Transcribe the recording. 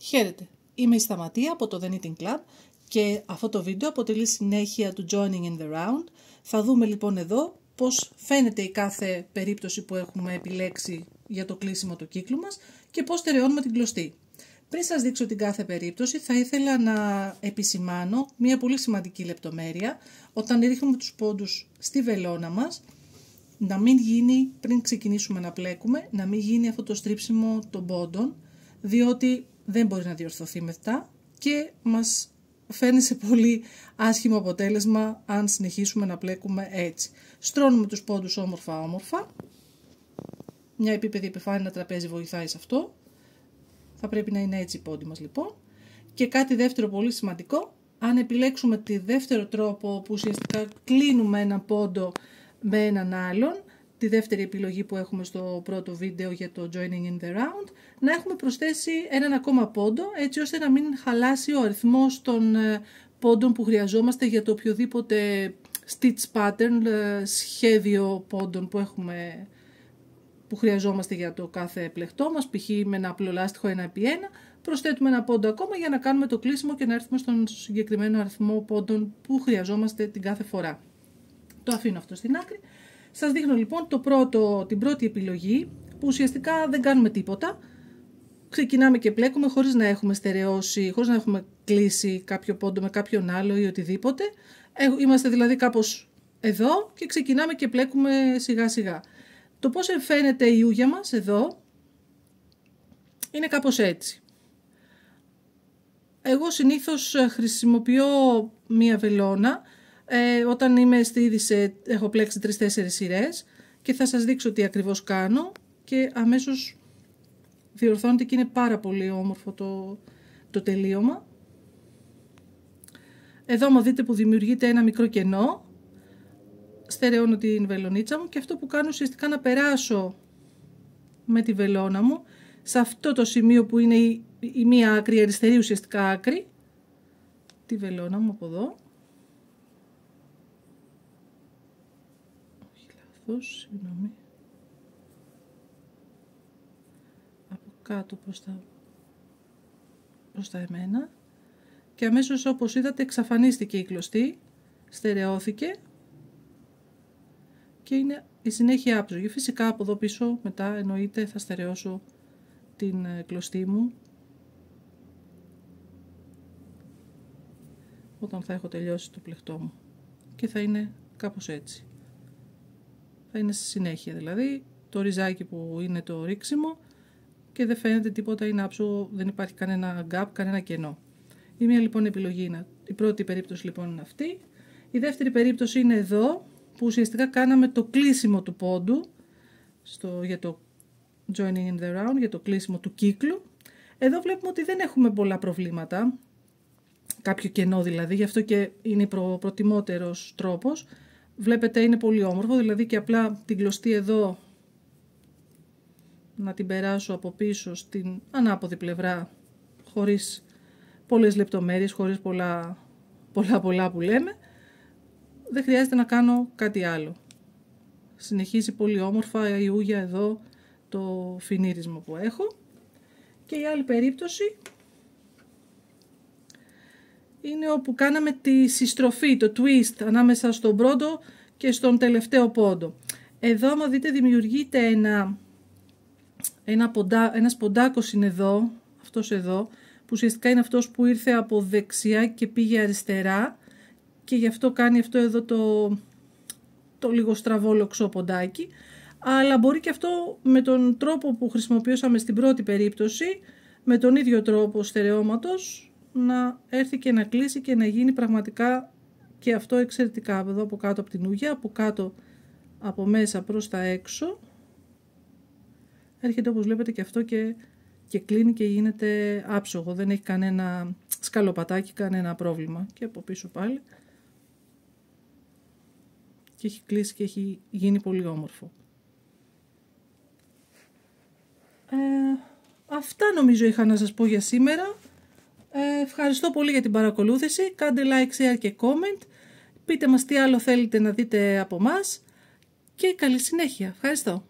Χαίρετε, είμαι η Σταματία από το The Knitting Club και αυτό το βίντεο αποτελεί συνέχεια του Joining in the Round. Θα δούμε λοιπόν εδώ πώς φαίνεται η κάθε περίπτωση που έχουμε επιλέξει για το κλείσιμο του κύκλου μας και πώς στερεώνουμε την κλωστή. Πριν σας δείξω την κάθε περίπτωση θα ήθελα να επισημάνω μια πολύ σημαντική λεπτομέρεια. Όταν ρίχνουμε τους πόντους στη βελόνα μας, να μην γίνει, πριν ξεκινήσουμε να πλέκουμε, να μην γίνει αυτό το στρίψιμο των πόντων, διότι δεν μπορεί να διορθωθεί μετά και μας φέρνει σε πολύ άσχημο αποτέλεσμα αν συνεχίσουμε να πλέκουμε έτσι. Στρώνουμε τους πόντους όμορφα. Μια επίπεδη επιφάνεια τραπέζι βοηθάει σε αυτό. Θα πρέπει να είναι έτσι οι πόντοι μας λοιπόν. Και κάτι δεύτερο πολύ σημαντικό, αν επιλέξουμε τη δεύτερο τρόπο που ουσιαστικά κλείνουμε ένα πόντο με έναν άλλον, τη δεύτερη επιλογή που έχουμε στο πρώτο βίντεο για το Joining in the Round, να έχουμε προσθέσει έναν ακόμα πόντο, έτσι ώστε να μην χαλάσει ο αριθμός των πόντων που χρειαζόμαστε για το οποιοδήποτε stitch pattern, σχέδιο πόντων που χρειαζόμαστε για το κάθε πλεκτό μας, π.χ. με ένα απλό λάστιχο 1x1, προσθέτουμε ένα πόντο ακόμα για να κάνουμε το κλείσιμο και να έρθουμε στον συγκεκριμένο αριθμό πόντων που χρειαζόμαστε την κάθε φορά. Το αφήνω αυτό στην άκρη. Σας δείχνω λοιπόν την πρώτη επιλογή που ουσιαστικά δεν κάνουμε τίποτα. Ξεκινάμε και πλέκουμε χωρίς να έχουμε στερεώσει, χωρίς να έχουμε κλείσει κάποιο πόντο με κάποιον άλλο ή οτιδήποτε. Είμαστε δηλαδή κάπως εδώ και ξεκινάμε και πλέκουμε σιγά σιγά. Το πώς φαίνεται η ούγια μας εδώ είναι κάπως έτσι. Εγώ συνήθως χρησιμοποιώ μία βελόνα. Όταν είμαι στη είδηση έχω πλέξει 3-4 σειρές και θα σας δείξω τι ακριβώς κάνω και αμέσως διορθώνεται και είναι πάρα πολύ όμορφο το τελείωμα. Εδώ μου δείτε που δημιουργείται ένα μικρό κενό, στερεώνω την βελονίτσα μου και αυτό που κάνω ουσιαστικά να περάσω με τη βελόνα μου σε αυτό το σημείο που είναι η μία άκρη, η αριστερή ουσιαστικά άκρη, τη βελόνα μου από εδώ. Συγγνώμη. Από κάτω προς τα εμένα και αμέσως όπως είδατε εξαφανίστηκε η κλωστή, στερεώθηκε και είναι η συνέχεια άψογη. Φυσικά από εδώ πίσω μετά εννοείται θα στερεώσω την κλωστή μου όταν θα έχω τελειώσει το πλεκτό μου και θα είναι κάπως έτσι. Θα είναι στη συνέχεια δηλαδή το ριζάκι που είναι το ρίξιμο και δεν φαίνεται τίποτα, είναι άψογο, δεν υπάρχει κανένα gap, κανένα κενό. Η μία λοιπόν επιλογή είναι, η πρώτη περίπτωση λοιπόν είναι αυτή. Η δεύτερη περίπτωση είναι εδώ που ουσιαστικά κάναμε το κλείσιμο του πόντου για το Joining in the Round, για το κλείσιμο του κύκλου. Εδώ βλέπουμε ότι δεν έχουμε πολλά προβλήματα, κάποιο κενό δηλαδή, γι' αυτό και είναι προτιμότερος τρόπος. Βλέπετε είναι πολύ όμορφο, δηλαδή και απλά την κλωστή εδώ να την περάσω από πίσω στην ανάποδη πλευρά χωρίς πολλές λεπτομέρειες, χωρίς πολλά που λέμε. Δεν χρειάζεται να κάνω κάτι άλλο. Συνεχίζει πολύ όμορφα η ούγια εδώ το φινίρισμα που έχω. Και η άλλη περίπτωση είναι όπου κάναμε τη συστροφή, το twist ανάμεσα στον πρώτο και στον τελευταίο πόντο. Εδώ άμα δείτε δημιουργείται ένας ποντάκος είναι εδώ, αυτός εδώ, που ουσιαστικά είναι αυτός που ήρθε από δεξιά και πήγε αριστερά και γι' αυτό κάνει αυτό εδώ το λίγο στραβόλοξο ποντάκι. Αλλά μπορεί και αυτό με τον τρόπο που χρησιμοποιούσαμε στην πρώτη περίπτωση, με τον ίδιο τρόπο στερεώματος, να έρθει και να κλείσει και να γίνει πραγματικά και αυτό εξαιρετικά. Εδώ από κάτω από την ούγια, από κάτω από μέσα προς τα έξω, έρχεται όπως βλέπετε και αυτό και κλείνει και γίνεται άψογο, δεν έχει κανένα σκαλοπατάκι, κανένα πρόβλημα. Και από πίσω πάλι και έχει κλείσει και έχει γίνει πολύ όμορφο. Αυτά νομίζω είχα να σας πω για σήμερα. Ευχαριστώ πολύ για την παρακολούθηση. Κάντε like, share και comment. Πείτε μας τι άλλο θέλετε να δείτε από μας και καλή συνέχεια. Ευχαριστώ.